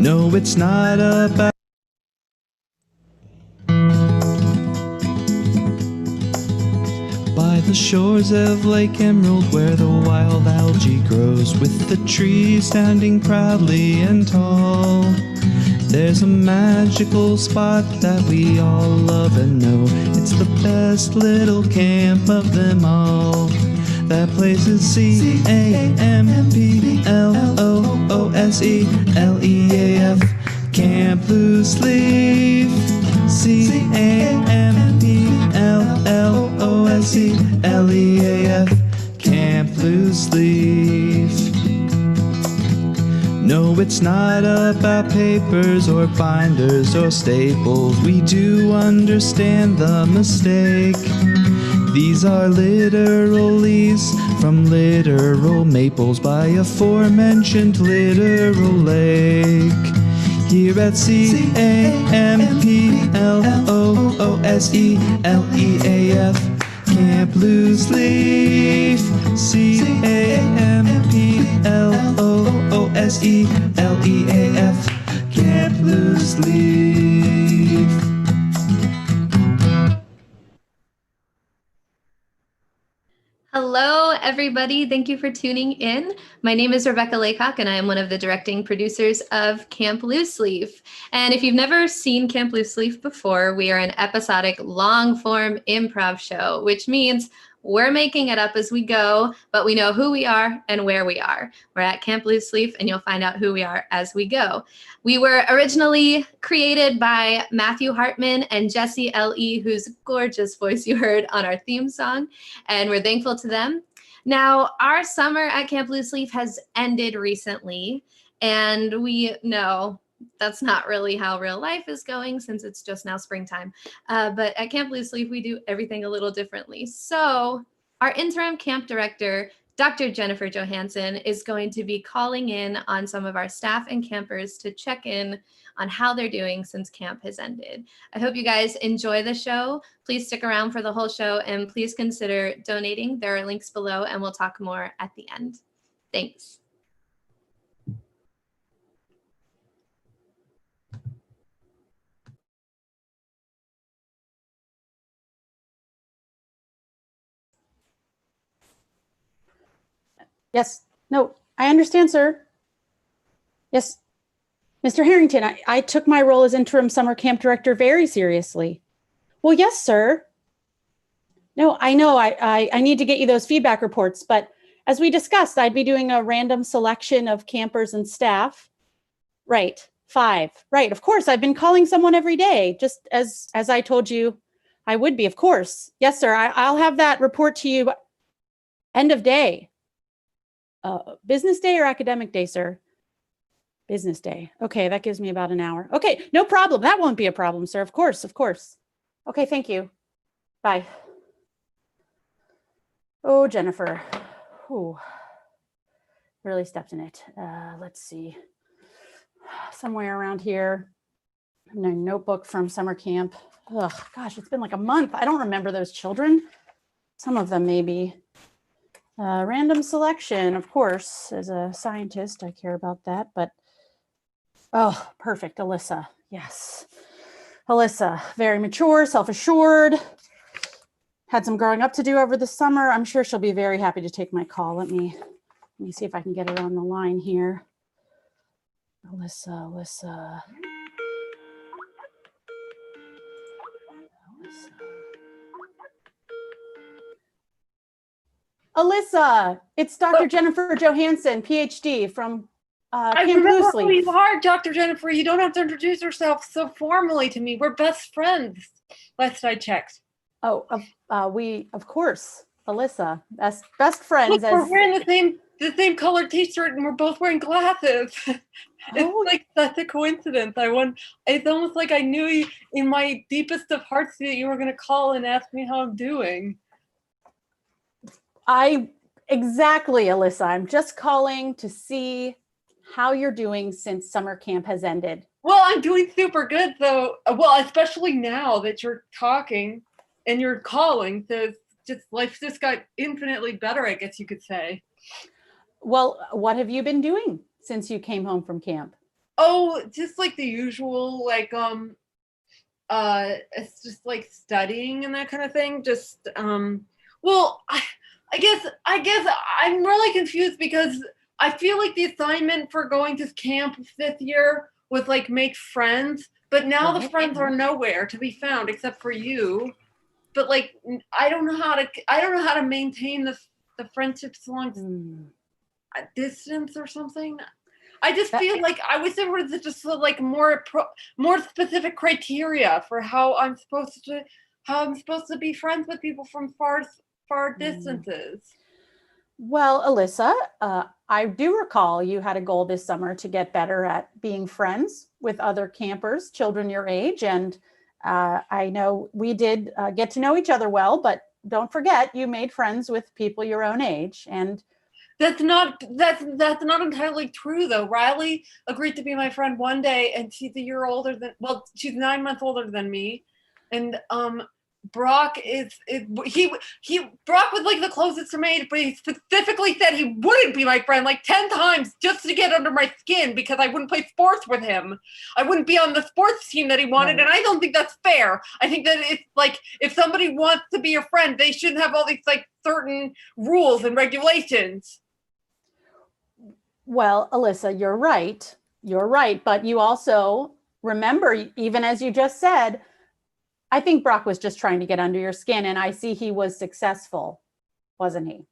No, it's not about by the shores of Lake Emerald, where the wild algae grows, with the trees standing proudly and tall. There's a magical spot that we all love and know. It's the best little camp of them all. That place is CAMPLOOSELEAF, Camp Loose Leaf. CAMPLOOSELEAF, Camp Loose Leaf. No, it's not about papers or binders or staples. We do understand the mistake. These are literal leaves from literal maples by aforementioned literal lake. Here at CAMPLOOSELEAF, Camp Loose Leaf. CAMPLOOSELEAF, Camp Loose Leaf. Hello, everybody. Thank you for tuning in. My name is Rebecca Laycock, and I am one of the directing producers of Camp Loose Leaf. And if you've never seen Camp Loose Leaf before, we are an episodic, long-form improv show, which means we're making it up as we go, but we know who we are and where we are. We're at Camp Loose Leaf, and you'll find out who we are as we go. We were originally created by Matthew Hartman and Jesse L.E., whose gorgeous voice you heard on our theme song, and we're thankful to them. Now, our summer at Camp Loose Leaf has ended recently, and we know that's not really how real life is going since it's just now springtime. But at Camp Loose Leaf, we do everything a little differently. So our interim camp director, Dr. Jennifer Johansson, is going to be calling in on some of our staff and campers to check in on how they're doing since camp has ended. I hope you guys enjoy the show. Please stick around for the whole show, and please consider donating. There are links below, and we'll talk more at the end. Thanks. Yes. No, I understand, sir. Yes. Mr. Harrington, I took my role as interim summer camp director very seriously. Well, yes, sir. No, I know I need to get you those feedback reports, but as we discussed, I'd be doing a random selection of campers and staff. Right. 5. Right. Of course, I've been calling someone every day, just as I told you I would be, of course. Yes, sir. I'll have that report to you end of day. Business day or academic day, sir? Business day. Okay, that gives me about an hour. Okay, no problem. That won't be a problem, sir. Of course, of course. Okay, thank you. Bye. Oh, Jennifer. Ooh, really stepped in it. Let's see. Somewhere around here. My notebook from summer camp. Ugh, gosh, it's been like a month. I don't remember those children. Some of them maybe. Random selection, of course, as a scientist, I care about that, but oh, perfect, Alyssa, yes. Alyssa, very mature, self-assured, had some growing up to do over the summer. I'm sure she'll be very happy to take my call. Let me see if I can get her on the line here. Alyssa. Alyssa, it's Dr. Jennifer Johansson, PhD from I Camp remember Loose who Leaf. you are, Dr. Jennifer. You don't have to introduce yourself so formally to me. We're best friends. Last I checked. Oh, we, of course, Alyssa, best friends. Look, we're wearing the same colored T-shirt, and we're both wearing glasses. It's like that's a coincidence. It's almost like I knew you in my deepest of hearts that you were going to call and ask me how I'm doing. Exactly, Alyssa. I'm just calling to see how you're doing since summer camp has ended. Well, I'm doing super good, though. Well, especially now that you're talking and you're calling. So life just got infinitely better, I guess you could say. Well, what have you been doing since you came home from camp? Oh, just like the usual, like it's just like studying and that kind of thing. Just well, I guess I'm really confused because I feel like the assignment for going to camp this year was like make friends, but now the Right. friends are nowhere to be found except for you. But like I don't know how to maintain the friendships along Hmm. a distance or something. I just That- feel like I wish there was just like more specific criteria for how I'm supposed to be friends with people from far distances. Well, Alyssa, I do recall you had a goal this summer to get better at being friends with other campers, children your age. And I know we did get to know each other well, but don't forget you made friends with people your own age. And That's not entirely true though. Riley agreed to be my friend one day, and she's 9 months older than me, and Brock Brock was like the closest to me, but he specifically said he wouldn't be my friend like 10 times just to get under my skin because I wouldn't play sports with him. I wouldn't be on the sports team that he wanted, Right. and I don't think that's fair. I think that it's like if somebody wants to be your friend, they shouldn't have all these like certain rules and regulations. well, Alyssa, you're right. You're right. But you also remember, even as you just said, I think Brock was just trying to get under your skin. And I see he was successful, wasn't he?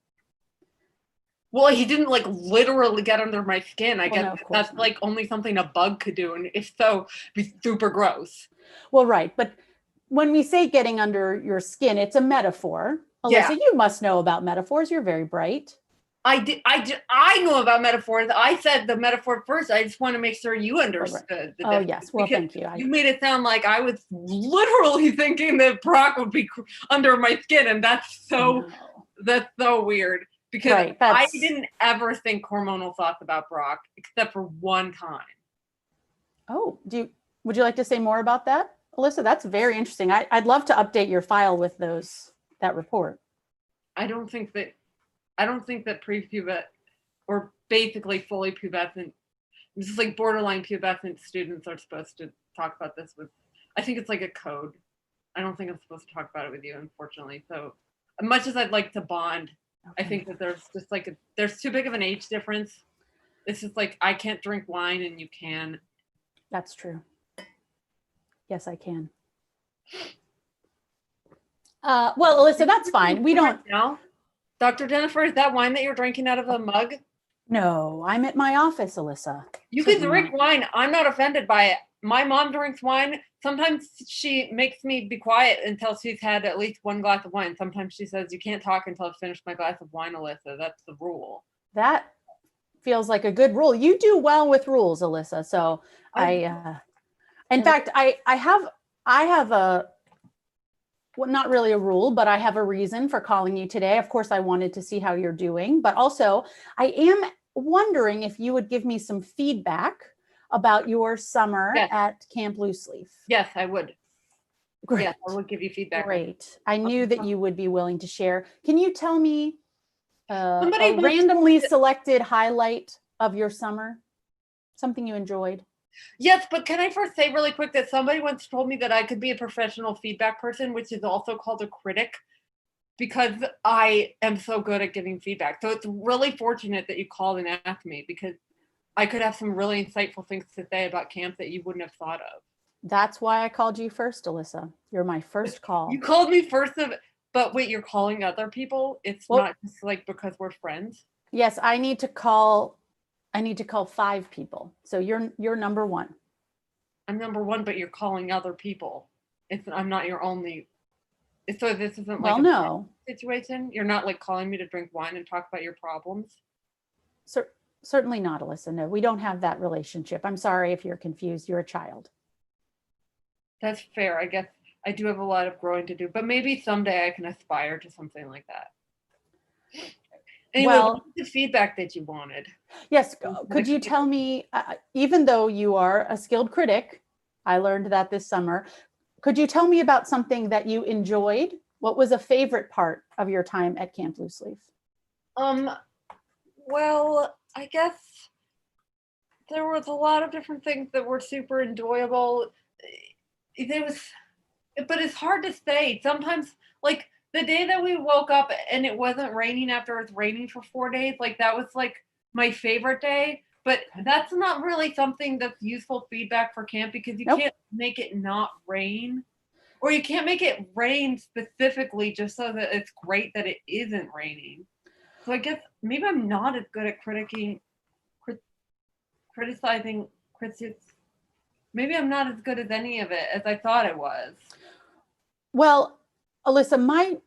Well, he didn't like literally get under my skin. I Well, guess no, of course that's not. like only something a bug could do, and if so, be super gross. Well, right. But when we say getting under your skin, it's a metaphor. Alyssa, Yeah. you must know about metaphors. You're very bright. I know about metaphors. I said the metaphor first. I just want to make sure you understood. Oh, yes. Well, because thank you. You made it sound like I was literally thinking that Brock would be under my skin, and that's so weird. Because Right, I that's- didn't ever think hormonal thoughts about Brock, except for one time. Oh, would you like to say more about that, Alyssa? That's very interesting. I'd love to update your file with that report. I don't think that prepubescent or basically fully pubescent, this is like borderline pubescent students are supposed to talk about this with, I think it's like a code. I don't think I'm supposed to talk about it with you, unfortunately. So as much as I'd like to bond, I think that there's just like there's too big of an age difference. It's just like I can't drink wine and you can. That's true. Yes, I can. Well, Alyssa, that's fine. We don't. No, Dr. Jennifer, is that wine that you're drinking out of a mug? No, I'm at my office, Alyssa. You can Certainly drink wine. I'm not offended by it. My mom drinks wine. Sometimes she makes me be quiet until she's had at least one glass of wine. Sometimes she says, you can't talk until I've finished my glass of wine, Alyssa. That's the rule. That feels like a good rule. You do well with rules, Alyssa. So in fact, I have a, well, not really a rule, but I have a reason for calling you today. Of course, I wanted to see how you're doing, but also I am wondering if you would give me some feedback about your summer at Camp Loose Leaf. Yes, I would. Great. Yes, I would give you feedback. Great. I knew that you would be willing to share. Can you tell me a Somebody once randomly selected highlight of your summer? Something you enjoyed? Yes, but can I first say really quick that somebody once told me that I could be a professional feedback person, which is also called a critic, because I am so good at giving feedback. So it's really fortunate that you called and asked me, because I could have some really insightful things to say about camp that you wouldn't have thought of. That's why I called you first, Alyssa. You're my first call. You called me first, but wait, you're calling other people? It's not just like because we're friends? Yes, I need to call 5 people. So you're number 1. I'm number 1, but you're calling other people. I'm not your only. So this isn't like no situation. You're not like calling me to drink wine and talk about your problems. Certainly not, Alyssa. No, we don't have that relationship. I'm sorry if you're confused. You're a child. That's fair. I guess I do have a lot of growing to do, but maybe someday I can aspire to something like that. Anyway, what's the feedback that you wanted? Yes. Could you tell me, even though you are a skilled critic, I learned that this summer, could you tell me about something that you enjoyed? What was a favorite part of your time at Camp Loose Leaf? Well, I guess there was a lot of different things that were super enjoyable. But it's hard to say. Sometimes, like the day that we woke up and it wasn't raining after it was raining for 4 days, like that was like my favorite day. But that's not really something that's useful feedback for camp because you can't make it not rain. Or you can't make it rain specifically just so that it's great that it isn't raining. So I guess maybe I'm not as good at criticizing critics. Maybe I'm not as good as any of it as I thought I was. Well, Alyssa, my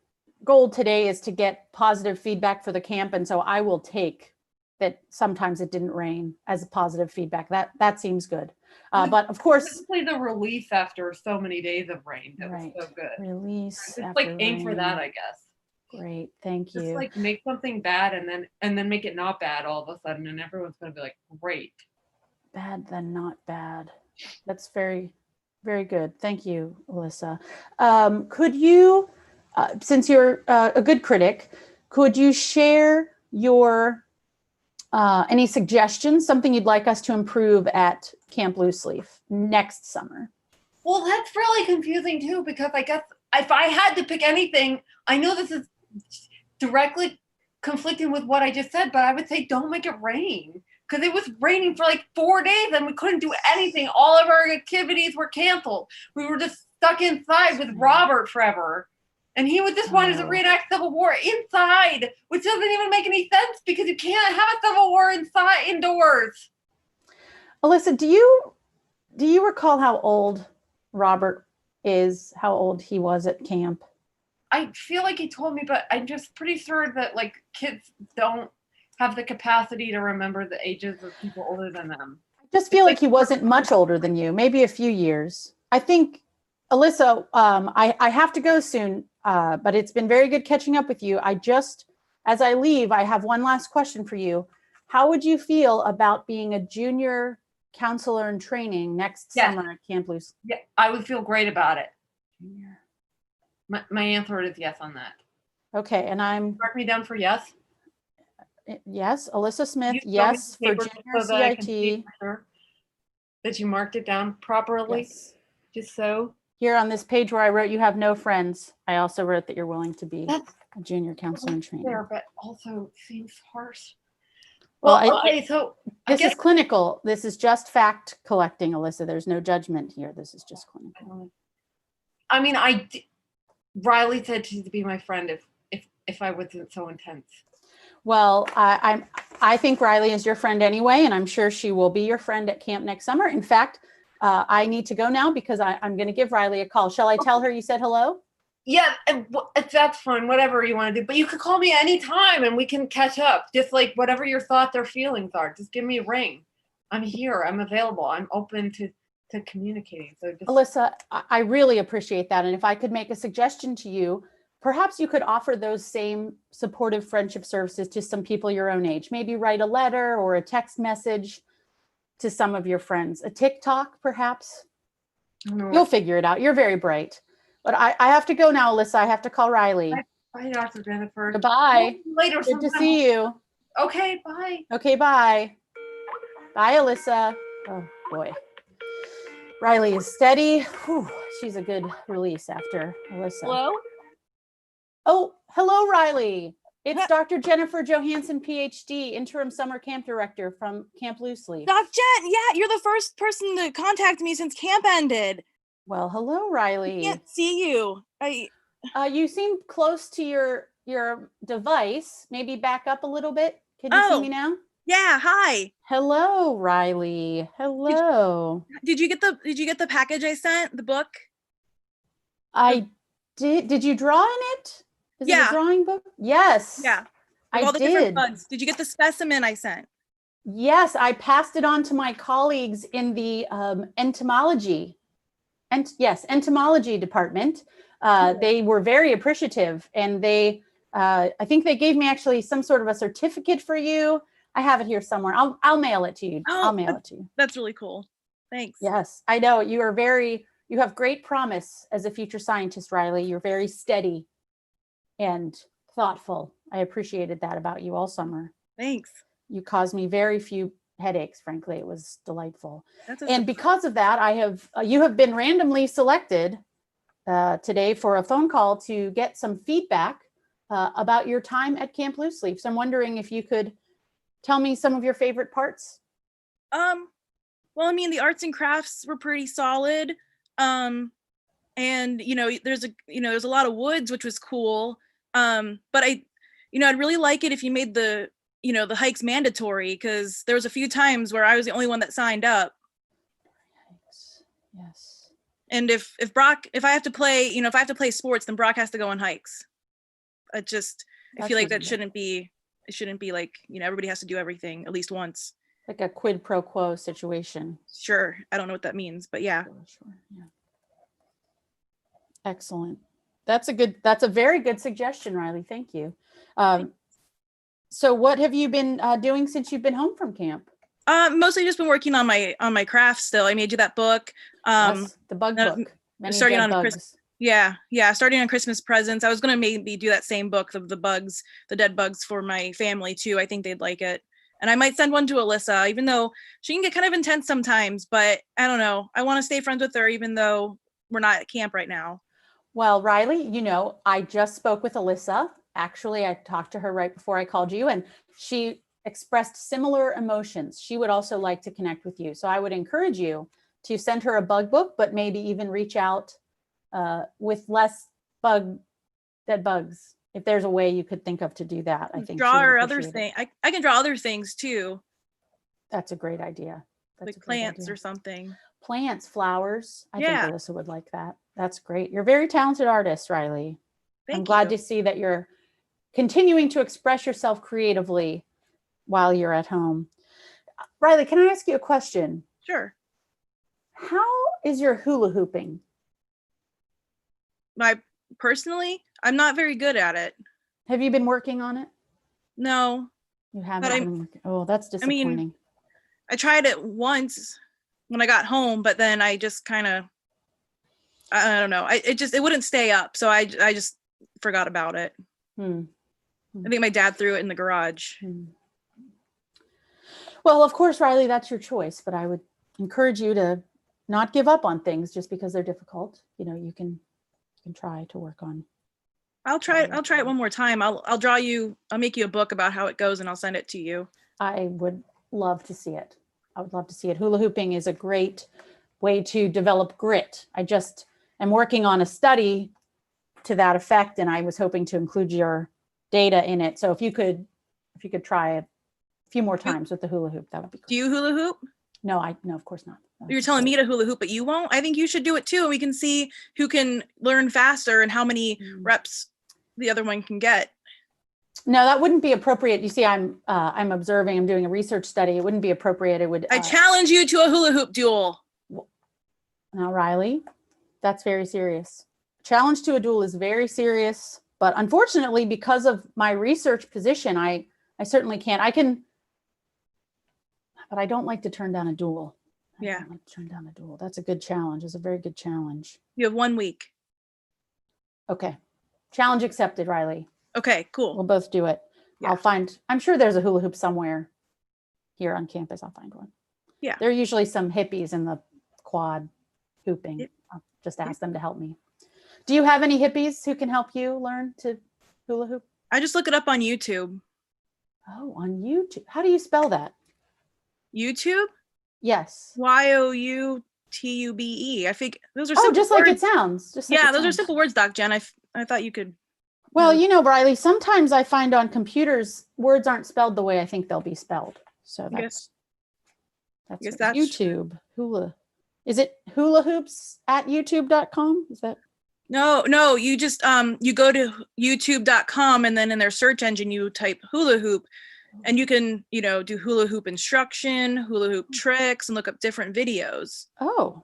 goal today is to get positive feedback for the camp. And so I will take that sometimes it didn't rain as a positive feedback. That seems good. But of course, especially the release after so many days of rain. That was so good. Release. Just like aim for that, I guess. Great, thank you. Just like make something bad and then make it not bad all of a sudden, and everyone's gonna be like, great. Bad then not bad. That's very, very good. Thank you, Alyssa. Could you, since you're a good critic, could you share your any suggestions, something you'd like us to improve at Camp Loose Leaf next summer? Well, that's really confusing too, because I guess if I had to pick anything, I know this is directly conflicting with what I just said, but I would say don't make it rain. Because it was raining for like 4 days and we couldn't do anything. All of our activities were canceled. We were just stuck inside with Robert forever. And he would just want us to reenact Civil War inside, which doesn't even make any sense because you can't have a Civil War indoors. Alyssa, do you recall how old Robert is, how old he was at camp? I feel like he told me, but I'm just pretty sure that like kids don't have the capacity to remember the ages of people older than them. I just feel like he wasn't much older than you, maybe a few years. I think, Alyssa, I have to go soon, but it's been very good catching up with you. As I leave, I have one last question for you. How would you feel about being a junior counselor in training next summer at Camp Loose? Yeah, I would feel great about it. My answer is yes on that. Okay, and mark me down for yes. Yes, Alyssa Smith, yes for junior CIT. That you marked it down properly, yes. Just so. Here on this page where I wrote you have no friends, I also wrote that you're willing to be a junior counselor in training. Fair, but also seems harsh. Well, okay, so this is clinical. This is just fact collecting, Alyssa. There's no judgment here. This is just clinical. I mean, Riley said to be my friend if I wasn't so intense. Well, I think Riley is your friend anyway, and I'm sure she will be your friend at camp next summer. In fact, I need to go now because I'm going to give Riley a call. Shall I tell her you said hello? Yeah, that's fine. Whatever you want to do. But you could call me anytime and we can catch up. Just like whatever your thoughts or feelings are. Just give me a ring. I'm here. I'm available. I'm open to communicating. So Alyssa, I really appreciate that. And if I could make a suggestion to you, perhaps you could offer those same supportive friendship services to some people your own age. Maybe write a letter or a text message to some of your friends. A TikTok, perhaps. You'll figure it out. You're very bright. But I have to go now, Alyssa. I have to call Riley. Bye, Dr. Jennifer. Goodbye. Later. Good to see you. Okay, bye. Okay, bye. Bye, Alyssa. Oh, boy. Riley is steady. Whew, she's a good release after Alyssa. Hello? Oh, hello, Riley. It's Dr. Jennifer Johansson, PhD, interim summer camp director from Camp Loose Leaf. Doc Jen, yeah, you're the first person to contact me since camp ended. Well, hello, Riley. I can't see you. You seem close to your device. Maybe back up a little bit. Can you see me now? Yeah, hi. Hello, Riley. Hello. Did you get the package I sent? The book? I did. Did you draw in it? Is it a drawing book? Yes. Yeah. I all the did. Different bugs. Did you get the specimen I sent? Yes, I passed it on to my colleagues in the entomology department. They were very appreciative, and I think they gave me actually some sort of a certificate for you. I have it here somewhere. I'll mail it to you. I'll mail it to you. That's really cool. Thanks. Yes, I know you have great promise as a future scientist, Riley. You're very steady and thoughtful. I appreciated that about you all summer. Thanks. You caused me very few headaches. Frankly, it was delightful. That's a And surprise. because of that, you have been randomly selected today for a phone call to get some feedback about your time at Camp Loose Leaf. So I'm wondering if you could tell me some of your favorite parts. Well, I mean, the arts and crafts were pretty solid. And there's a lot of woods, which was cool. But I'd really like it if you made the hikes mandatory, because there was a few times where I was the only one that signed up. Yes. And if I have to play sports, then Brock has to go on hikes. I feel like it shouldn't be like, everybody has to do everything at least once. Like a quid pro quo situation. Sure. I don't know what that means, but yeah. Sure. Yeah. Excellent. That's a very good suggestion, Riley. Thank you. So what have you been doing since you've been home from camp? Mostly just been working on my craft still. I made you that book. Yes, the bug book. Many starting dead on bugs. Starting on Christmas presents. I was gonna maybe do that same book of the dead bugs for my family too. I think they'd like it. And I might send one to Alyssa, even though she can get kind of intense sometimes, but I don't know. I want to stay friends with her, even though we're not at camp right now. Well, Riley, I just spoke with Alyssa. Actually, I talked to her right before I called you, and she expressed similar emotions. She would also like to connect with you. So I would encourage you to send her a bug book, but maybe even reach out with less dead bugs. If there's a way you could think of to do that, I think draw or other thing. I can draw other things too. That's a great idea. Like plants or something. Plants, flowers. I think Alyssa would like that. That's great. You're a very talented artist, Riley. I'm glad to see that you're continuing to express yourself creatively while you're at home. Riley, can I ask you a question? Sure. How is your hula hooping? Personally, I'm not very good at it. Have you been working on it? No. You haven't. Oh, that's disappointing. I mean, I tried it once when I got home, but then I just kind of, I don't know. It wouldn't stay up. So I just forgot about it. I think my dad threw it in the garage. Well, of course, Riley, that's your choice, but I would encourage you to not give up on things just because they're difficult. You can try to work on. I'll try it one more time. I'll make you a book about how it goes and I'll send it to you. I would love to see it. I would love to see it. Hula hooping is a great way to develop grit. I just am working on a study to that effect, and I was hoping to include your data in it. So if you could try a few more times with the hula hoop, that would be cool. Do you hula hoop? No, of course not. You're telling me to hula hoop, but you won't? I think you should do it too. And we can see who can learn faster and how many reps the other one can get. No, that wouldn't be appropriate. You see, I'm observing, I'm doing a research study. It wouldn't be appropriate. It would. I challenge you to a hula hoop duel. Now, Riley, that's very serious. Challenge to a duel is very serious, but unfortunately, because of my research position, I certainly can't. But I don't like to turn down a duel. I don't like to turn down a duel. That's a good challenge. It's a very good challenge. You have 1 week. Okay. Challenge accepted, Riley. Okay, cool. We'll both do it. Yeah. I'm sure there's a hula hoop somewhere here on campus. I'll find one. Yeah. There are usually some hippies in the quad hooping. Yep. I'll just ask them to help me. Do you have any hippies who can help you learn to hula hoop? I just look it up on YouTube. Oh, on YouTube. How do you spell that? YouTube? Yes. YOUTUBE. I think those are simple just words. Like it sounds. Just like those are simple words, Doc Jen. I thought you could. Well, Riley, sometimes I find on computers words aren't spelled the way I think they'll be spelled. So that's YouTube. Hula. Is it hula hoops at youtube.com? Is that? No, you just you go to youtube.com and then in their search engine you type hula hoop and you can, do hula hoop instruction, hula hoop tricks, and look up different videos. Oh.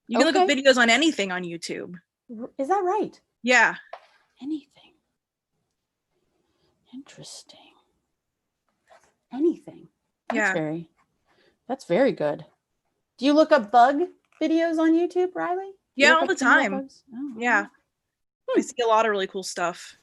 You can look up videos on anything on YouTube. Is that right? Yeah. Anything. Interesting. Anything. That's very good. Do you look up bug videos on YouTube, Riley? Yeah, all the time. Oh, yeah. I see a lot of really cool stuff.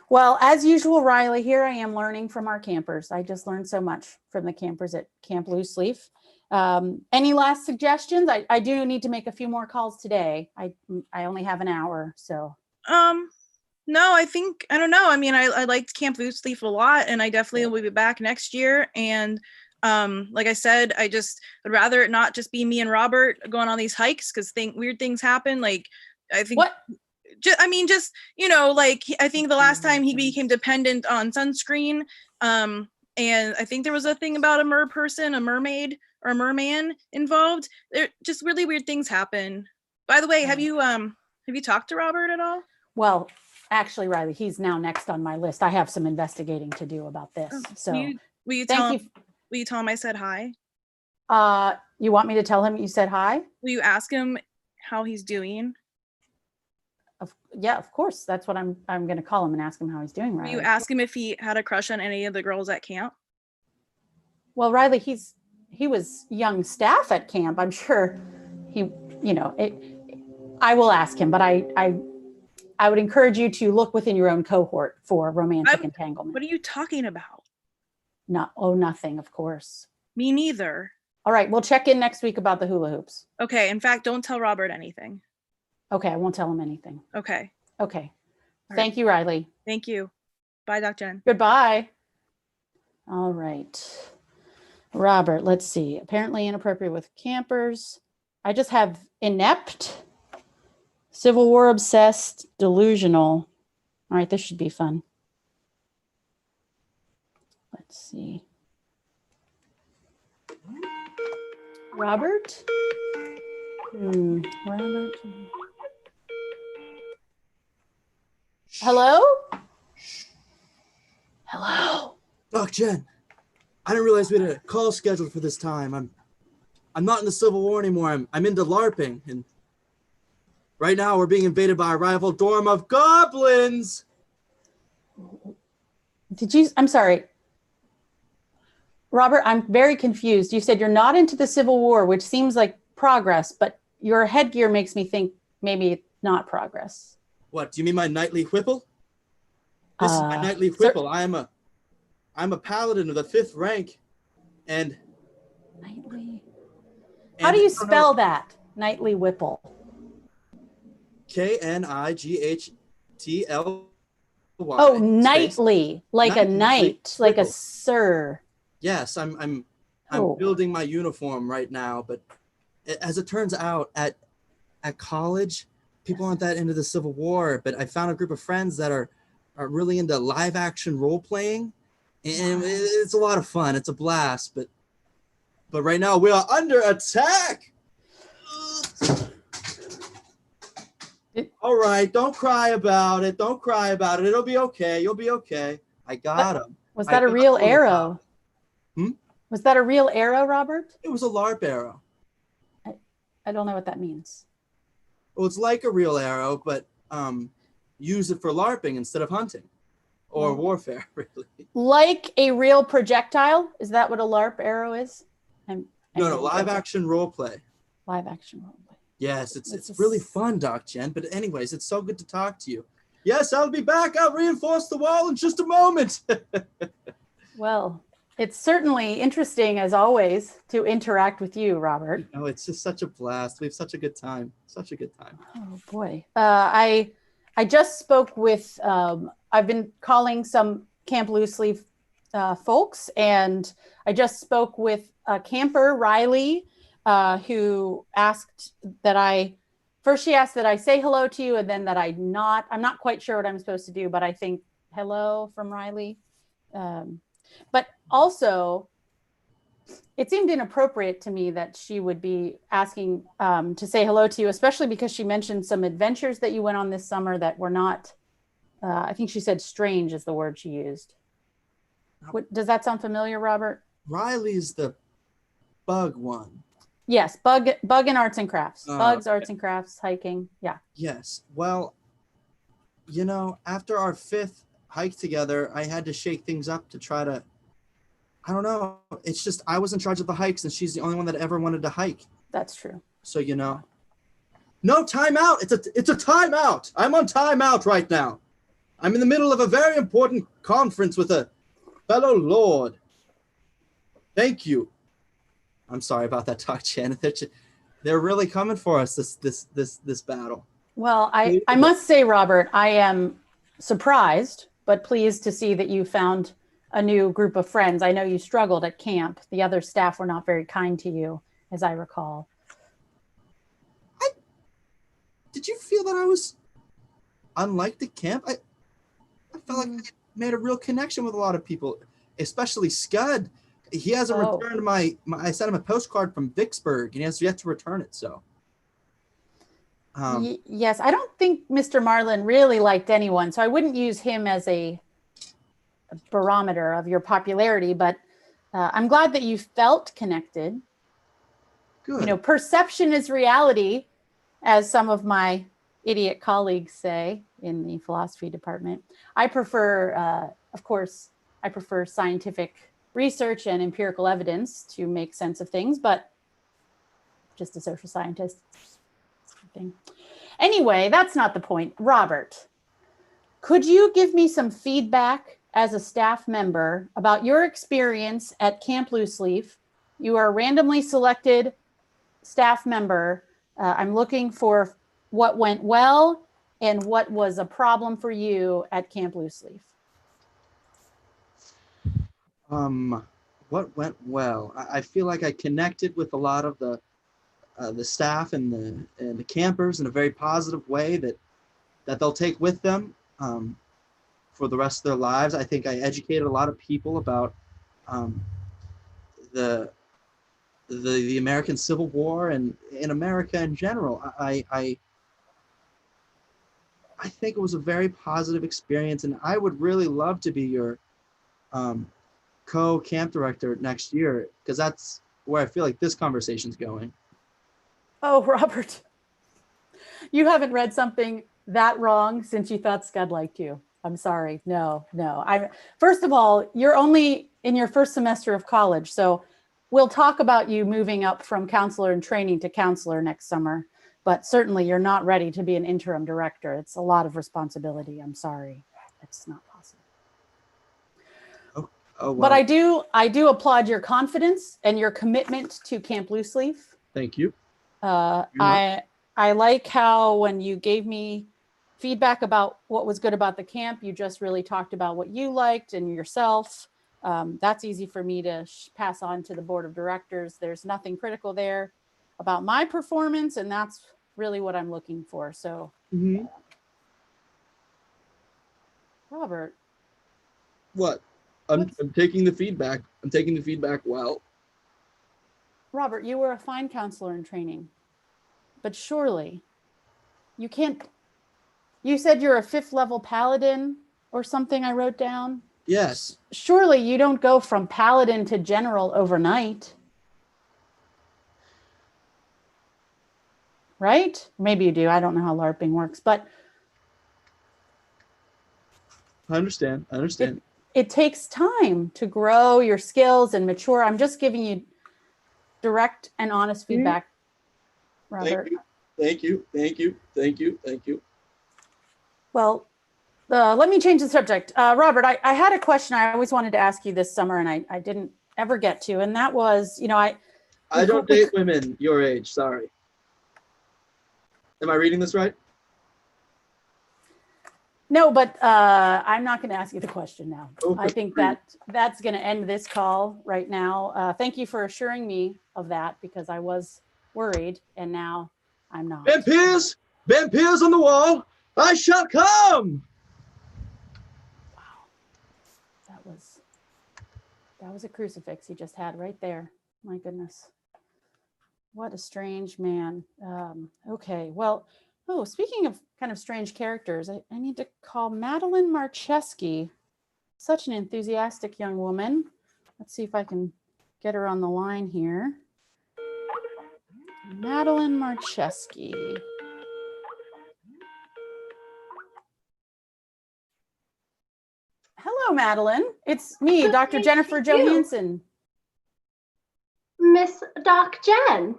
Well, as usual, Riley, here I am learning from our campers. I just learned so much from the campers at Camp Loose Leaf. Any last suggestions? I do need to make a few more calls today. I only have an hour, so. No, I don't know. I mean, I liked Camp Loose Leaf a lot, and I definitely will be back next year. And like I said, I just would rather it not just be me and Robert going on these hikes, because weird things happen. Like, I think What? Just like, I think the last time he became dependent on sunscreen, and I think there was a thing about a mermaid or a merman involved. There just really weird things happen. By the way, have you talked to Robert at all? Well, actually, Riley, he's now next on my list. I have some investigating to do about this. So will you thank you. Will you tell him I said hi? You want me to tell him you said hi? Will you ask him how he's doing? Yeah, of course. That's what I'm going to call him and ask him how he's doing, Riley. Will you ask him if he had a crush on any of the girls at camp? Well, Riley, he was young staff at camp. I'm sure I will ask him, but I would encourage you to look within your own cohort for romantic entanglement. What are you talking about? Nothing, of course. Me neither. All right, we'll check in next week about the hula hoops. Okay, in fact, don't tell Robert anything. Okay, I won't tell him anything. Okay. Okay. All Thank right. you, Riley. Thank you. Bye, Doc Jen. Goodbye. All right. Robert, let's see. Apparently inappropriate with campers. I just have inept, Civil War obsessed, delusional. All right, this should be fun. Let's see. Robert? Robert. Hello? Hello? Doc Jen, I didn't realize we had a call scheduled for this time. I'm not in the Civil War anymore. I'm into LARPing, and right now we're being invaded by a rival dorm of goblins. I'm sorry. Robert, I'm very confused. You said you're not into the Civil War, which seems like progress, but your headgear makes me think maybe not progress. What, do you mean my knightly whipple? This is my knightly whipple. I'm a paladin of the 5th rank, and Knightly. How do you spell that? Knightly Whipple. Knightly. Oh, knightly, like Knightly a knight, like a Whipple. sir. Yes, I'm Oh. building my uniform right now, but as it turns out, at college, people aren't that into the Civil War, but I found a group of friends that are really into live action role playing, and it's a lot of fun. It's a blast, but right now we are under attack. All right, don't cry about it. Don't cry about it. It'll be okay. You'll be okay. I got him. Was that a real arrow? Hmm? Was that a real arrow, Robert? It was a LARP arrow. I don't know what that means. Well, it's like a real arrow, but use it for LARPing instead of hunting or warfare, really. Like a real projectile? Is that what a LARP arrow is? No, live action role play. Live action role play. Yes, it's really fun, Doc Jen. But anyways, it's so good to talk to you. Yes, I'll be back. I'll reinforce the wall in just a moment. Well, it's certainly interesting, as always, to interact with you, Robert. Oh, it's just such a blast. We have such a good time. Such a good time. Oh boy. I just spoke with, I've been calling some Camp Loose Leaf folks, and I just spoke with a camper, Riley, who asked that she asked that I say hello to you, and then that I'm not quite sure what I'm supposed to do, but I think hello from Riley. But also, it seemed inappropriate to me that she would be asking to say hello to you, especially because she mentioned some adventures that you went on this summer that were not, I think she said strange is the word she used. Does that sound familiar, Robert? Riley's the bug one. Yes, bug and arts and crafts. Bugs, Okay. arts and crafts, hiking. Yeah. Yes. Well, after our 5th hike together, I had to shake things up to try to, I don't know. It's just, I was in charge of the hikes and she's the only one that ever wanted to hike. That's true. So, no timeout. It's a timeout. I'm on timeout right now. I'm in the middle of a very important conference with a fellow lord. Thank you. I'm sorry about that, Doc Chen. They're really coming for us this battle. Well, I must say, Robert, I am surprised, but pleased to see that you found a new group of friends. I know you struggled at camp. The other staff were not very kind to you, as I recall. Did you feel that I was unlike the camp? I felt like I made a real connection with a lot of people, especially Scud. He hasn't returned I sent him a postcard from Vicksburg, and he has yet to return it. So, yes, I don't think Mr. Marlin really liked anyone, so I wouldn't use him as a barometer of your popularity. But I'm glad that you felt connected. Good. You know, perception is reality, as some of my idiot colleagues say in the philosophy department. I prefer, of course, I prefer scientific research and empirical evidence to make sense of things, but just a social scientist thing. Anyway, that's not the point. Robert, could you give me some feedback as a staff member about your experience at Camp Loose Leaf? You are a randomly selected staff member. I'm looking for what went well and what was a problem for you at Camp Loose Leaf. What went well? I feel like I connected with a lot of the staff and the campers in a very positive way that they'll take with them for the rest of their lives. I think I educated a lot of people about the American Civil War and in America in general. I think it was a very positive experience, and I would really love to be your co-camp director next year, because that's where I feel like this conversation's going. Oh, Robert, you haven't read something that wrong since you thought Scud liked you. I'm sorry. No. First of all, you're only in your first semester of college, so we'll talk about you moving up from counselor in training to counselor next summer, but certainly you're not ready to be an interim director. It's a lot of responsibility. I'm sorry. It's not possible. Oh, well. But I do applaud your confidence and your commitment to Camp Loose Leaf. Thank you. I like how when you gave me feedback about what was good about the camp, you just really talked about what you liked and yourself. That's easy for me to pass on to the board of directors. There's nothing critical there about my performance, and that's really what I'm looking for. So, Robert. What? I'm taking the feedback. I'm taking the feedback well. Robert, you were a fine counselor in training, but surely you can't. You said you're a 5th level paladin or something I wrote down. Yes. Surely you don't go from paladin to general overnight. Right? Maybe you do. I don't know how LARPing works, but I understand. It takes time to grow your skills and mature. I'm just giving you direct and honest feedback, Robert. Thank you. Well, let me change the subject. Robert, I had a question I always wanted to ask you this summer, and I didn't ever get to, and that was, I don't date women your age, sorry. Am I reading this right? No, but I'm not going to ask you the question now. Okay. I think that's going to end this call right now. Thank you for assuring me of that, because I was worried, and now I'm not. Vampires on the wall, I shall come. Wow, that was a crucifix he just had right there. My goodness, what a strange man. Okay, well. Oh, speaking of kind of strange characters, I need to call Madeline Marcheski. Such an enthusiastic young woman. Let's see if I can get her on the line here. Madeline Marcheski. Hello, Madeline. It's me, Good Dr. to Jennifer meet you. Johansson. Miss Doc Jen.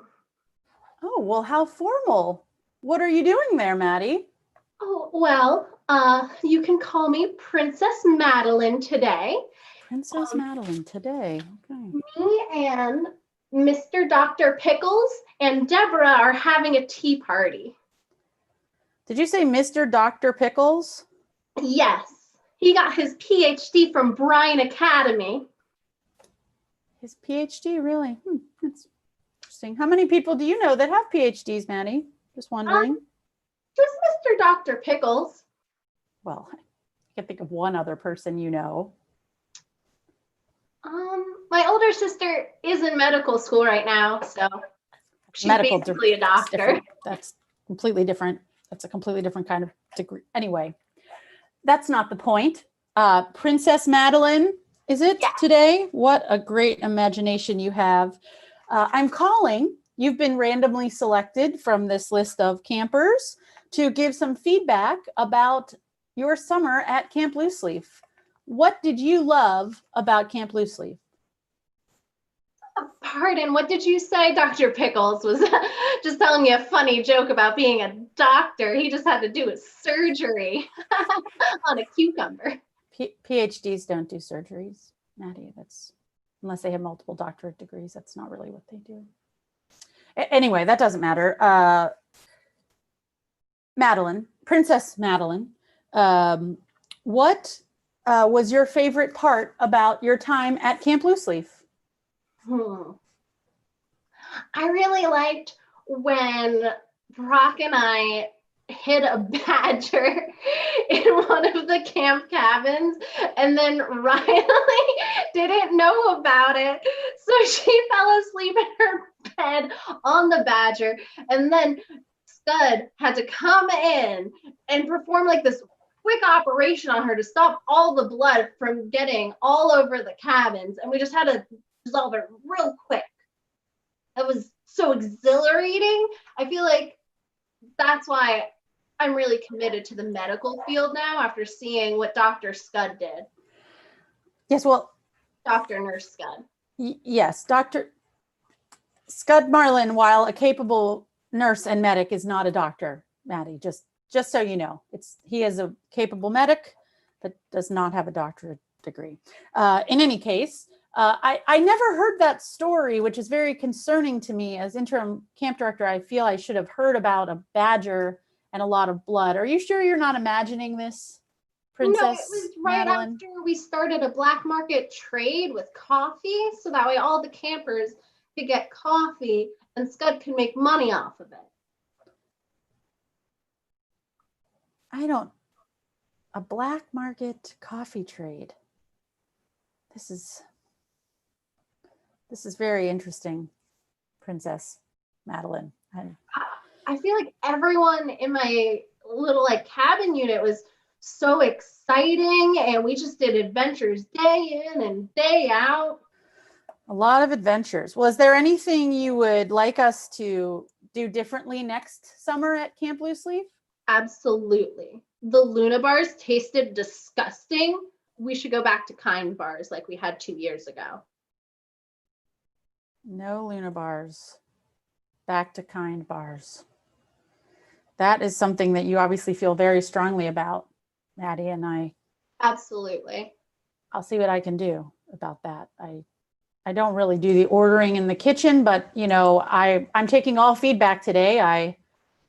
Oh, well, how formal. What are you doing there, Maddie? Oh, well, You can call me Princess Madeline today. Princess Madeline today. Okay. Me and Mr. Dr. Pickles and Deborah are having a tea party. Did you say Mr. Dr. Pickles? Yes, he got his PhD from Bryan Academy. His PhD, really? That's interesting. How many people do you know that have PhDs, Maddie? Just wondering. Just Mr. Dr. Pickles. Well, I can think of one other person you know. My older sister is in medical school right now, so she's basically a doctor. That's completely different. That's a completely different kind of degree. Anyway, that's not the point. Princess Madeline, is it today? What a great imagination you have. I'm calling. You've been randomly selected from this list of campers to give some feedback about your summer at Camp Loose Leaf. What did you love about Camp Loose Leaf? Pardon, what did you say? Dr. Pickles was just telling me a funny joke about being a doctor. He just had to do his surgery on a cucumber. PhDs don't do surgeries, Maddie. That's unless they have multiple doctorate degrees. That's not really what they do. Anyway, that doesn't matter. Madeline, Princess Madeline, what was your favorite part about your time at Camp Loose Leaf? I really liked when Brock and I hid a badger in one of the camp cabins, and then Riley didn't know about it, so she fell asleep in her bed on the badger, and then Scud had to come in and perform like this quick operation on her to stop all the blood from getting all over the cabins, and we just had to dissolve it real quick. It was so exhilarating. I feel like that's why I'm really committed to the medical field now after seeing what Dr. Scud did. Yes, well, Dr. Nurse Scud. Yes, Dr. Scud Marlin, while a capable nurse and medic, is not a doctor, Maddie, just so you know. He is a capable medic, but does not have a doctorate degree. In any case, I never heard that story, which is very concerning to me. As interim camp director, I feel I should have heard about a badger and a lot of blood. Are you sure you're not imagining this, Princess No, it was right Madeline? after we started a black market trade with coffee, so that way all the campers could get coffee and Scud can make money off of it. A black market coffee trade. This is very interesting, Princess Madeline. I feel like everyone in my little cabin unit was so exciting, and we just did adventures day in and day out. A lot of adventures. Was there anything you would like us to do differently next summer at Camp Loose Leaf? Absolutely. The Luna bars tasted disgusting. We should go back to Kind bars like we had 2 years ago. No Luna bars. Back to Kind bars. That is something that you obviously feel very strongly about, Maddie, and I. Absolutely. I'll see what I can do about that. I don't really do the ordering in the kitchen, but I'm taking all feedback today.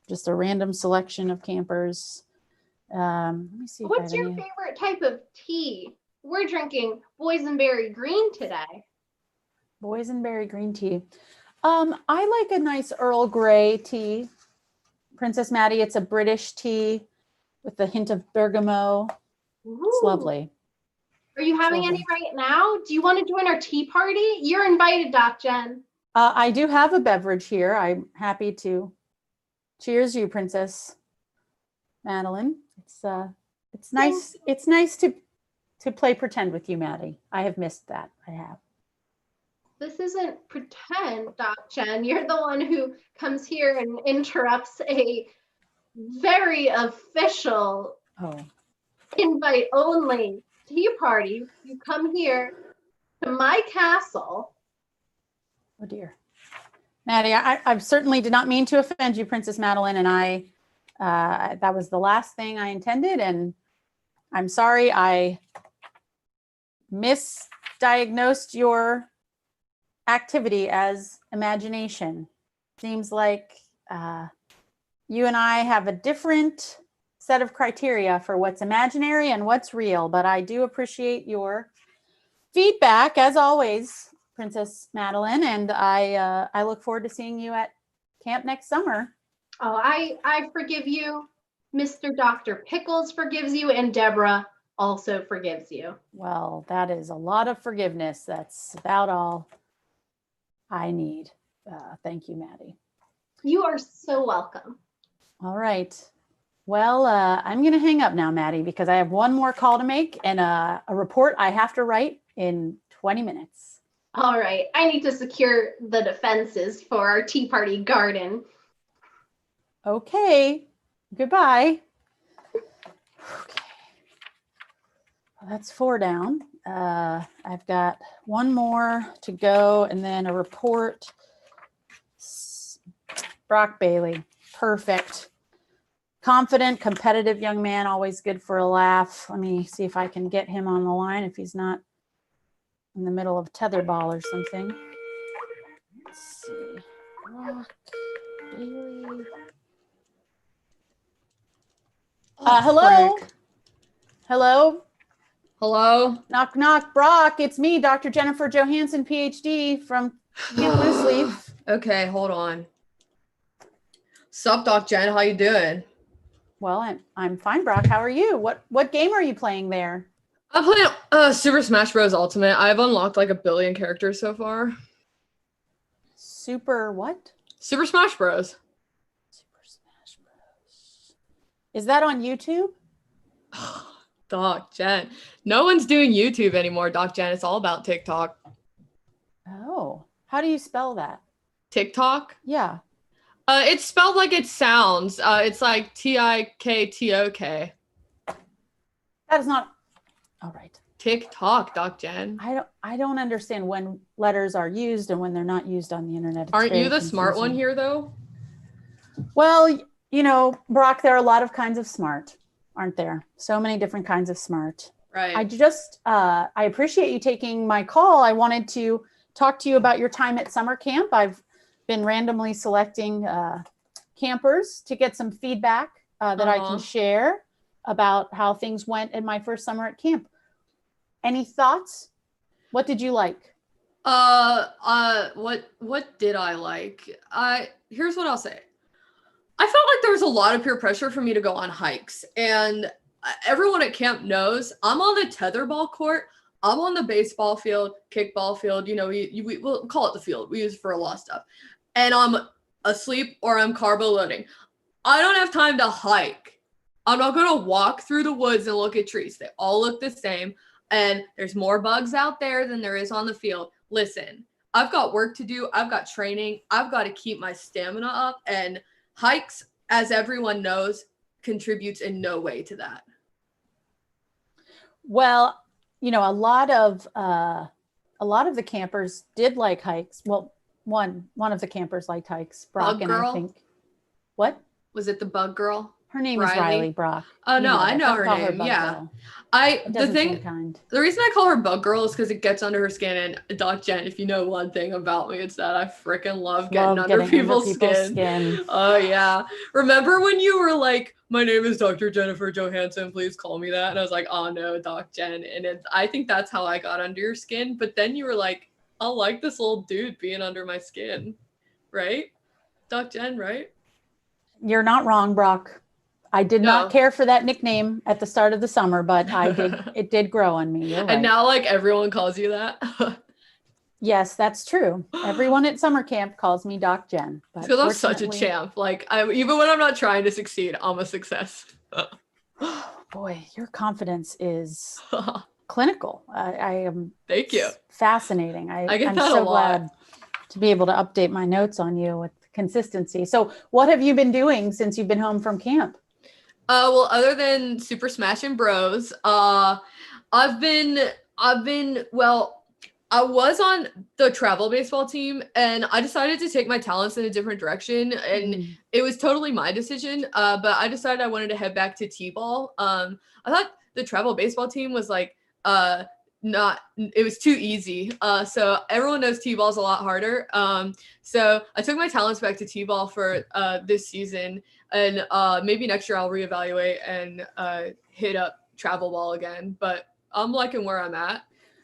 Just a random selection of campers. Let me see. What's your favorite type of tea? We're drinking boysenberry green today. Boysenberry green tea. I like a nice Earl Grey tea. Princess Maddie, it's a British tea with a hint of bergamot. Ooh. It's lovely. Are you having any right now? Do you want to join our tea party? You're invited, Doc Jen. I do have a beverage here. I'm happy to. Cheers, you, Princess Madeline. It's nice. It's nice to play pretend with you, Maddie. I have missed that. I have. This isn't pretend, Doc Jen. You're the one who comes here and interrupts a very official invite only tea party. You come here to my castle. Oh dear. Maddie, I certainly did not mean to offend you, Princess Madeline, and I That was the last thing I intended, and I'm sorry I misdiagnosed your activity as imagination. Seems like you and I have a different set of criteria for what's imaginary and what's real, but I do appreciate your feedback as always, Princess Madeline, and I look forward to seeing you at camp next summer. Oh, I forgive you. Mr. Dr. Pickles forgives you, and Deborah also forgives you. Well, that is a lot of forgiveness. That's about all I need. Thank you, Maddie. You are so welcome. All right. Well, I'm going to hang up now, Maddie, because I have one more call to make and a report I have to write in 20 minutes. All right. I need to secure the defenses for our Tea Party garden. Okay. Goodbye. Okay. Well, that's 4 down. I've got one more to go and then a report. Brock Bailey. Perfect. Confident, competitive young man, always good for a laugh. Let me see if I can get him on the line if he's not in the middle of tetherball or something. Let's see. Brock Bailey. Hello? Frick. Hello? Hello? Knock, knock. Brock, it's me, Dr. Jennifer Johansson, PhD from Camp Loose Leaf. Okay, hold on. Sup, Doc Jen? How you doing? Well, I'm fine, Brock. How are you? What game are you playing there? I'm playing Super Smash Bros. Ultimate. I've unlocked like 1 billion characters so far. Super what? Super Smash Bros. Super Smash Bros. Is that on YouTube? Doc Jen. No one's doing YouTube anymore, Doc Jen. It's all about TikTok. Oh, how do you spell that? TikTok? Yeah. It's spelled like it sounds. It's like TikTok. That is not. All right. TikTok, Doc Jen. I don't understand when letters are used and when they're not used on the internet. It's Aren't very you the smart one confusing. here, though? Well, you know, Brock, there are a lot of kinds of smart, aren't there? So many different kinds of smart. Right. I appreciate you taking my call. I wanted to talk to you about your time at summer camp. I've been randomly selecting campers to get some feedback that I can share about how things went in my first summer at camp. Any thoughts? What did you like? What did I like? Here's what I'll say. I felt like there was a lot of peer pressure for me to go on hikes, and everyone at camp knows I'm on the tetherball court. I'm on the baseball field, kickball field. You know, we'll call it the field. We use it for a lot of stuff. And I'm asleep or I'm carbo loading. I don't have time to hike. I'm not going to walk through the woods and look at trees. They all look the same. And there's more bugs out there than there is on the field. Listen, I've got work to do. I've got training. I've got to keep my stamina up. And hikes, as everyone knows, contributes in no way to that. Well, you know, a lot of the campers did like hikes. Well, one of the campers liked hikes. Brock Bug and girl? I think. What? Was it the bug girl? Her name is Riley? Riley Brock. Oh, You no, I that. know Don't her call name. Bug Yeah. Girl. The It doesn't seem thing, kind. the reason I call her bug girl is because it gets under her skin. And Doc Jen, if you know one thing about me, it's that I freaking love getting under people's skin. Oh yeah. Remember when you were like, "My name is Dr. Jennifer Johansson, please call me that," and I was like, "Oh no, Doc Jen." And I think that's how I got under your skin. But then you were like, "I like this old dude being under my skin," right, Doc Jen? Right? You're not wrong, Brock. I did No. not care for that nickname at the start of the summer, but I did. It did grow on me. You're right. And now like everyone calls you that. Yes, that's true. Everyone at summer camp calls me Doc Jen. But Because I'm such a fortunately- champ. Like even when I'm not trying to succeed, I'm a success. Boy, your confidence is clinical. I am. Thank you. Fascinating. I get I'm that a so lot. glad to be able to update my notes on you with consistency. So, what have you been doing since you've been home from camp? Well, other than Super Smash and Bros, I've been well. I was on the travel baseball team, and I decided to take my talents in a different direction, and it was totally my decision. But I decided I wanted to head back to t-ball. I thought the travel baseball team was like not, it was too easy. So everyone knows t-ball's a lot harder. So I took my talents back to t-ball for this season, and maybe next year I'll reevaluate and hit up travel ball again. But I'm liking where I'm at.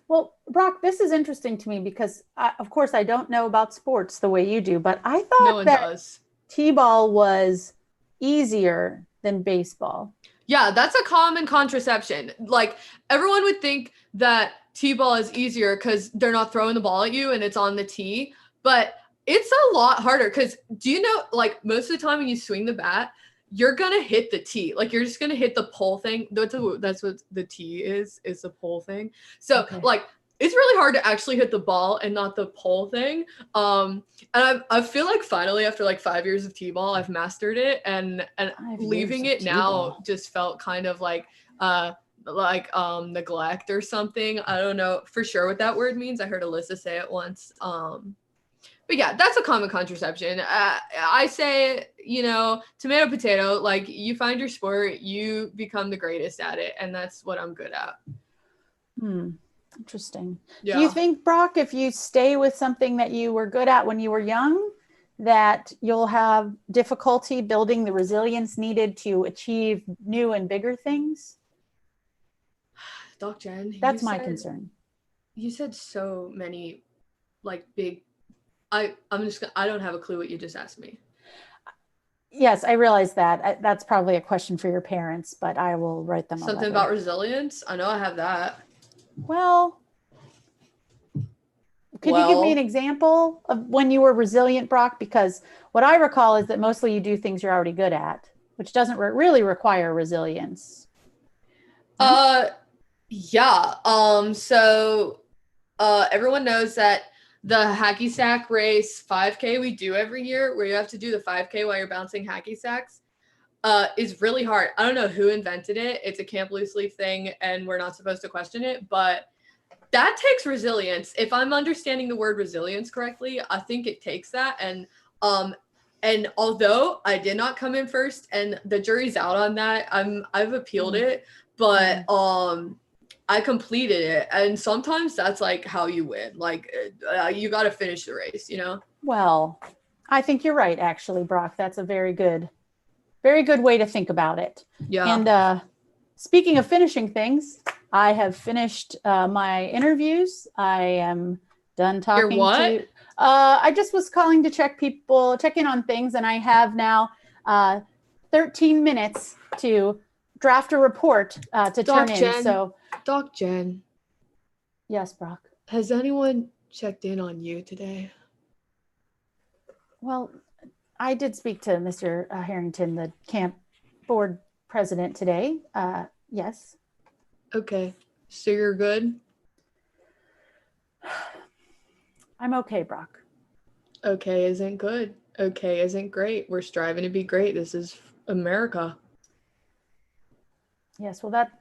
Well, Brock, this is interesting to me because, of course, I don't know about sports the way you do, but I thought No one that does. t-ball was easier than baseball. Yeah, that's a common contraception. Like, everyone would think that t-ball is easier because they're not throwing the ball at you and it's on the tee, but it's a lot harder because do you know, like, most of the time when you swing the bat, you're gonna hit the tee. Like, you're just gonna hit the pole thing. That's what the tee is the pole thing. So Okay. like, it's really hard to actually hit the ball and not the pole thing. And I feel like finally after like 5 years of t-ball, I've mastered it, and 5 leaving years it of now t-ball. just felt kind of like neglect or something. I don't know for sure what that word means. I heard Alyssa say it once. But yeah, that's a common contraception. I say, you know, tomato, potato, like, you find your sport, you become the greatest at it. And that's what I'm good at. Interesting. Yeah. Do you think, Brock, if you stay with something that you were good at when you were young, that you'll have difficulty building the resilience needed to achieve new and bigger things? Doc Jen, That's my concern. You said so many like big, I don't have a clue what you just asked me. Yes, I realize that. That's probably a question for your parents, but I will write them a Something letter. about resilience? I know I have that. Well, could you give me an example of when you were resilient, Brock? Because what I recall is that mostly you do things you're already good at, which doesn't really require resilience. Yeah. So everyone knows that the hacky sack race 5K we do every year, where you have to do the 5K while you're bouncing hacky sacks, is really hard. I don't know who invented it. It's a Camp Loose Leaf thing, and we're not supposed to question it, but that takes resilience. If I'm understanding the word resilience correctly, I think it takes that. And although I did not come in first, and the jury's out on that, I've appealed it, but I completed it. And sometimes that's like how you win. Like, you got to finish the race, you know? Well, I think you're right, actually, Brock. That's a very good way to think about it. Yeah. And speaking of finishing things, I have finished my interviews. I am done talking. Your what? To. I just was calling to check in on things, and I have now 13 minutes to draft a report to turn in. So, Doc Jen. Yes, Brock. Has anyone checked in on you today? Well, I did speak to Mr. Harrington, the camp board president, today. Yes. Okay. So you're good? I'm okay, Brock. Okay isn't good. Okay isn't great. We're striving to be great. This is America. Yes, well, that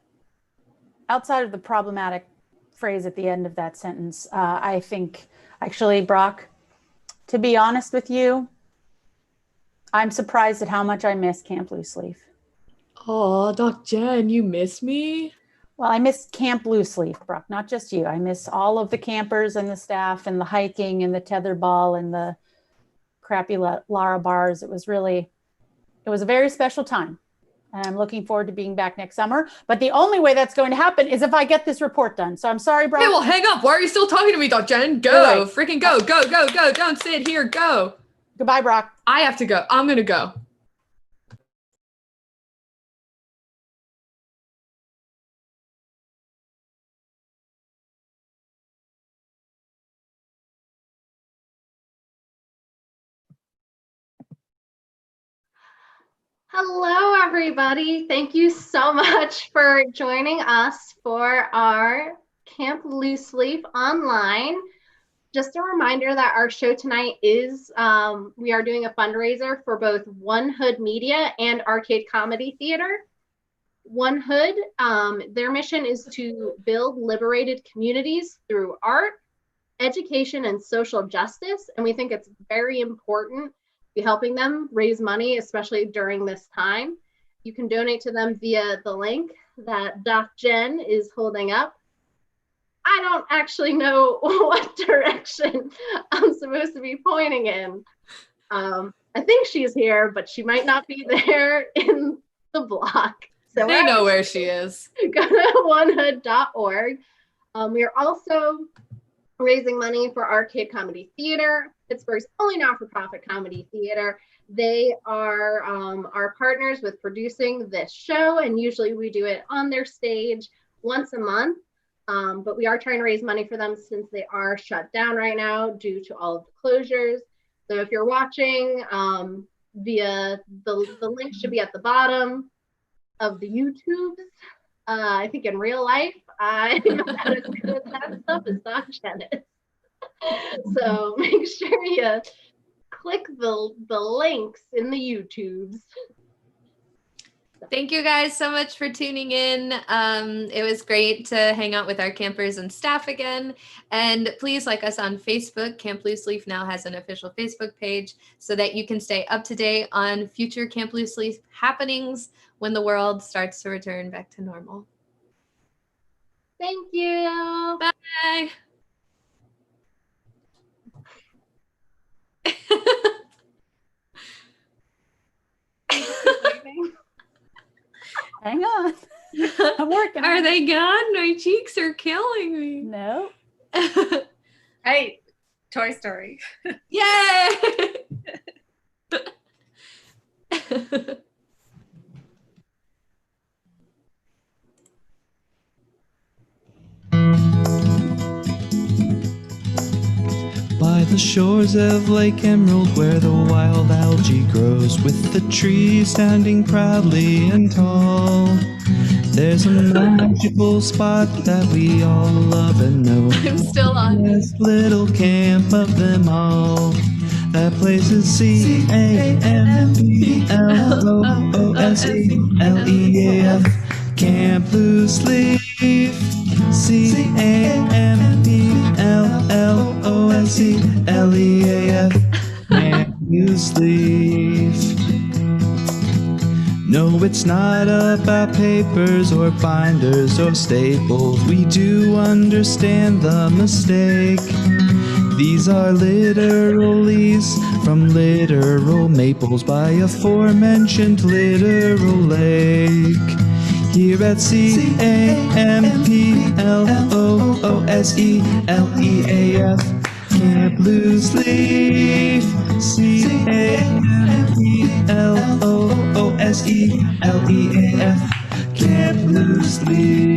outside of the problematic phrase at the end of that sentence, I think actually, Brock, to be honest with you, I'm surprised at how much I miss Camp Loose Leaf. Oh, Doc Jen, you miss me? Well, I miss Camp Loose Leaf, Brock, not just you. I miss all of the campers and the staff and the hiking and the tetherball and the crappy Lara bars. It was a very special time. And I'm looking forward to being back next summer. But the only way that's going to happen is if I get this report done. So I'm sorry, Brock. Hey, well, hang up. Why are you still talking to me, Doc Jen? Go. Right. Freaking go. Go. Don't sit here. Go. Goodbye, Brock. I have to go. I'm going to go. Hello, everybody. Thank you so much for joining us for our Camp Loose Leaf online. Just a reminder that our show tonight is, we are doing a fundraiser for both One Hood Media and Arcade Comedy Theater. One Hood, their mission is to build liberated communities through art, education and social justice, and we think it's very important to be helping them raise money, especially during this time. You can donate to them via the link that Doc Jen is holding up. I don't actually know what direction I'm supposed to be pointing in. I think she's here, but she might not be there in the block. So They know where she is. Go to onehood.org. We are also raising money for Arcade Comedy Theater, Pittsburgh's only not-for-profit comedy theater. They are our partners with producing this show, and usually we do it on their stage once a month. But we are trying to raise money for them since they are shut down right now due to all of the closures. So if you're watching via the link should be at the bottom of the YouTubes. I think in real life, I'm not as good at that stuff as Doc Jen is. So make sure you click the links in the YouTubes. Thank you guys so much for tuning in. It was great to hang out with our campers and staff again. And please like us on Facebook. Camp Loose Leaf now has an official Facebook page so that you can stay up to date on future Camp Loose Leaf happenings when the world starts to return back to normal. Thank you. Bye. Hang on. I'm working. Are they gone? My cheeks are killing me. No. Hey, Toy Story. Yay! By the shores of Lake Emerald, where the wild algae grows, with the trees standing proudly and tall, there's a magical spot that we all love and know. I'm still on. Best little camp of them all. That place is CAMPLOOSELEAF. Camp Loose Leaf. CAMPLOOSELEAF. Camp Loose Leaf. No, it's not about papers or binders or staples. We do understand the mistake. These are literalese from literal maples by aforementioned literal lake. Here at CAMPLOOSELEAF, Camp Loose Leaf. CAMPLOOSELEAF, Camp Loose Leaf.